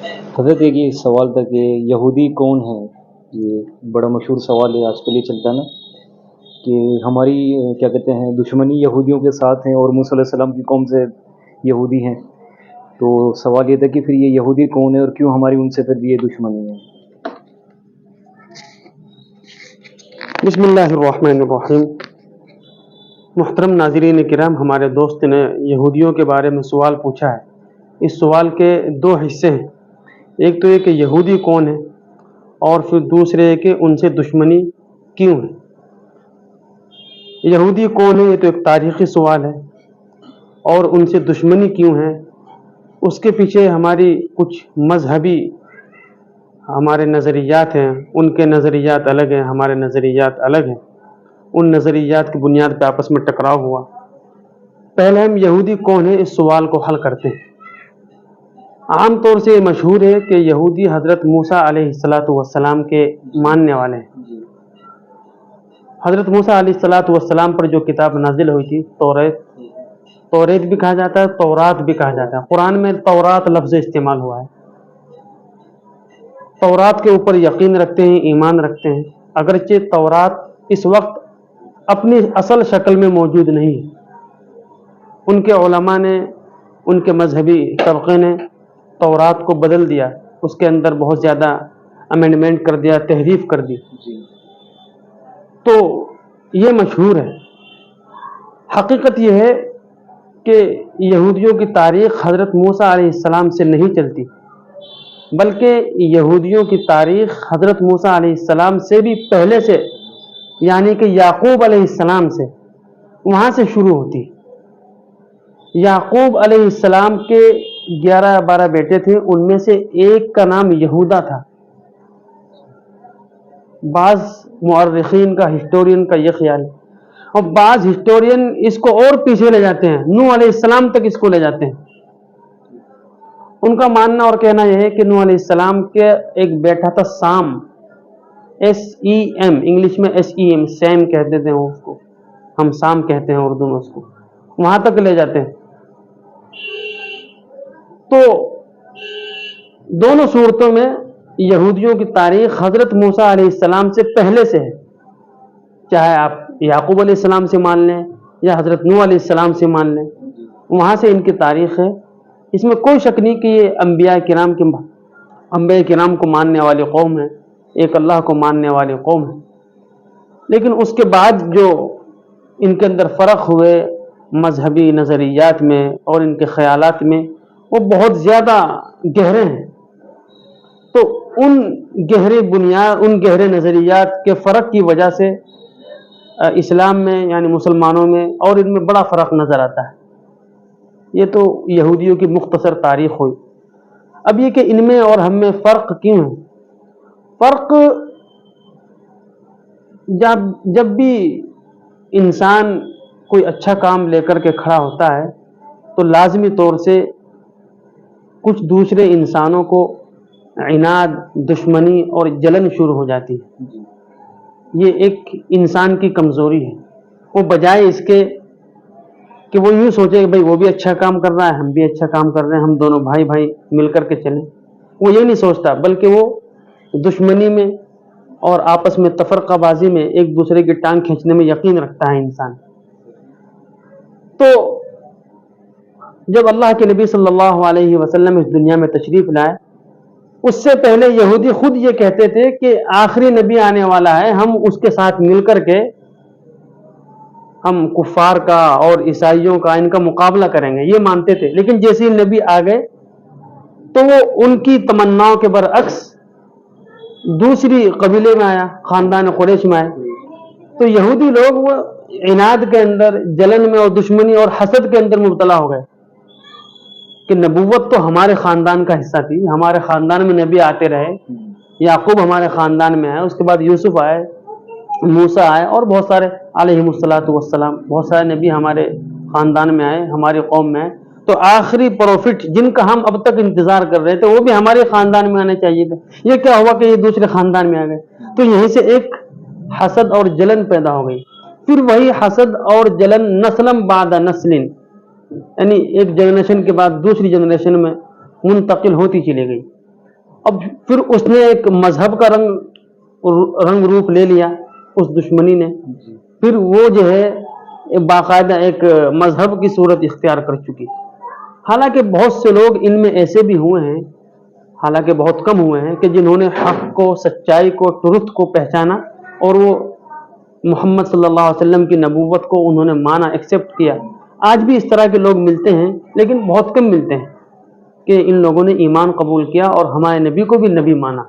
حضرت ایک یہ سوال تھا کہ یہودی کون ہے؟ یہ بڑا مشہور سوال ہے، آج کل یہ چلتا ہے نا کہ ہماری کیا کہتے ہیں دشمنی یہودیوں کے ساتھ ہیں اور موسیٰ علیہ السلام کی قوم سے یہودی ہیں. تو سوال یہ تھا کہ پھر یہ یہودی کون ہے اور کیوں ہماری ان سے پھر یہ دشمنی ہے؟ بسم اللہ الرحمن الرحیم. محترم ناظرین کرام، ہمارے دوست نے یہودیوں کے بارے میں سوال پوچھا ہے. اس سوال کے دو حصے ہیں. ایک تو یہ کہ یہودی کون ہے، اور پھر دوسرے یہ کہ ان سے دشمنی کیوں ہے. یہودی کون ہے یہ تو ایک تاریخی سوال ہے، اور ان سے دشمنی کیوں ہے اس کے پیچھے ہماری کچھ مذہبی ہمارے نظریات ہیں. ان کے نظریات الگ ہیں، ہمارے نظریات الگ ہیں. ان نظریات کی بنیاد پہ آپس میں ٹکراؤ ہوا. پہلے ہم یہودی کون ہے اس سوال کو حل کرتے ہیں. عام طور سے یہ مشہور ہے کہ یہودی حضرت موسیٰ علیہ السلام کے ماننے والے ہیں. حضرت موسیٰ علیہ السلام پر جو کتاب نازل ہوئی تھی توریت بھی کہا جاتا ہے، تورات بھی کہا جاتا ہے. قرآن میں تورات لفظ استعمال ہوا ہے. تورات کے اوپر یقین رکھتے ہیں، ایمان رکھتے ہیں، اگرچہ تورات اس وقت اپنی اصل شکل میں موجود نہیں ہے. ان کے علماء نے، ان کے مذہبی طبقے نے تورات کو بدل دیا، اس کے اندر بہت زیادہ امینڈمنٹ کر دیا، تحریف کر دی. تو یہ مشہور ہے. حقیقت یہ ہے کہ یہودیوں کی تاریخ حضرت موسیٰ علیہ السلام سے نہیں چلتی، بلکہ یہودیوں کی تاریخ حضرت موسیٰ علیہ السلام سے بھی پہلے سے، یعنی کہ یعقوب علیہ السلام سے، وہاں سے شروع ہوتی. یعقوب علیہ السلام کے 11-12 بیٹے تھے، ان میں سے ایک کا نام یہودا تھا. بعض مورخین کا، ہسٹورین کا یہ خیال ہے، اور بعض ہسٹورین اس کو اور پیچھے لے جاتے ہیں، نوح علیہ السلام تک اس کو لے جاتے ہیں. ان کا ماننا اور کہنا یہ ہے کہ نوح علیہ السلام کے ایک بیٹا تھا سام، SEM، انگلش میں SEM، سیم کہتے تھے اس کو، ہم سام کہتے ہیں اردو میں اس کو. وہاں تک لے جاتے ہیں. تو دونوں صورتوں میں یہودیوں کی تاریخ حضرت موسیٰ علیہ السلام سے پہلے سے ہے، چاہے آپ یعقوب علیہ السلام سے مان لیں یا حضرت نوح علیہ السلام سے مان لیں، وہاں سے ان کی تاریخ ہے. اس میں کوئی شک نہیں کہ یہ انبیاء کرام کو ماننے والی قوم ہے، ایک اللہ کو ماننے والی قوم ہے. لیکن اس کے بعد جو ان کے اندر فرق ہوئے مذہبی نظریات میں اور ان کے خیالات میں، وہ بہت زیادہ گہرے ہیں. تو ان گہرے نظریات کے فرق کی وجہ سے اسلام میں، یعنی مسلمانوں میں اور ان میں بڑا فرق نظر آتا ہے. یہ تو یہودیوں کی مختصر تاریخ ہوئی. اب یہ کہ ان میں اور ہم میں فرق کیوں ہے؟ فرق جب بھی انسان کوئی اچھا کام لے کر کے کھڑا ہوتا ہے تو لازمی طور سے کچھ دوسرے انسانوں کو عناد، دشمنی اور جلن شروع ہو جاتی ہے. یہ ایک انسان کی کمزوری ہے. وہ بجائے اس کے کہ وہ یوں سوچے کہ بھائی وہ بھی اچھا کام کر رہا ہے، ہم بھی اچھا کام کر رہے ہیں، ہم دونوں بھائی مل کر کے چلیں، وہ یہ نہیں سوچتا، بلکہ وہ دشمنی میں اور آپس میں تفرقہ بازی میں ایک دوسرے کی ٹانگ کھینچنے میں یقین رکھتا ہے انسان. تو جب اللہ کے نبی صلی اللہ علیہ وسلم اس دنیا میں تشریف لائے، اس سے پہلے یہودی خود یہ کہتے تھے کہ آخری نبی آنے والا ہے، ہم اس کے ساتھ مل کر کے ہم کفار کا اور عیسائیوں کا، ان کا مقابلہ کریں گے، یہ مانتے تھے. لیکن جیسے ہی نبی آ گئے تو وہ ان کی تمناؤں کے برعکس دوسری قبیلے میں آیا، خاندان قریش میں آئے. تو یہودی لوگ وہ عناد کے اندر، جلن میں اور دشمنی اور حسد کے اندر مبتلا ہو گئے کہ نبوت تو ہمارے خاندان کا حصہ تھی، ہمارے خاندان میں نبی آتے رہے، یعقوب ہمارے خاندان میں آئے، اس کے بعد یوسف آئے، موسیٰ آئے، اور بہت سارے علیہ السلام، بہت سارے نبی ہمارے خاندان میں آئے، ہماری قوم میں آئے. تو آخری پروفٹ جن کا ہم اب تک انتظار کر رہے تھے وہ بھی ہمارے خاندان میں آنے چاہیے تھے. یہ کیا ہوا کہ یہ دوسرے خاندان میں آ گئے؟ تو یہیں سے ایک حسد اور جلن پیدا ہو گئی. پھر وہی حسد اور جلن نسلم بعد نسل، یعنی ایک جنریشن کے بعد دوسری جنریشن میں منتقل ہوتی چلی گئی. اب پھر اس نے ایک مذہب کا رنگ روپ لے لیا اس دشمنی نے. پھر وہ جو ہے باقاعدہ ایک مذہب کی صورت اختیار کر چکی. حالانکہ بہت سے لوگ ان میں ایسے بھی ہوئے ہیں، حالانکہ بہت کم ہوئے ہیں، کہ جنہوں نے حق کو، سچائی کو، ٹروتھ کو پہچانا اور وہ محمد صلی اللہ علیہ وسلم کی نبوت کو انہوں نے مانا، ایکسیپٹ کیا. آج بھی اس طرح کے لوگ ملتے ہیں، لیکن بہت کم ملتے ہیں کہ ان لوگوں نے ایمان قبول کیا اور ہمارے نبی کو بھی نبی مانا.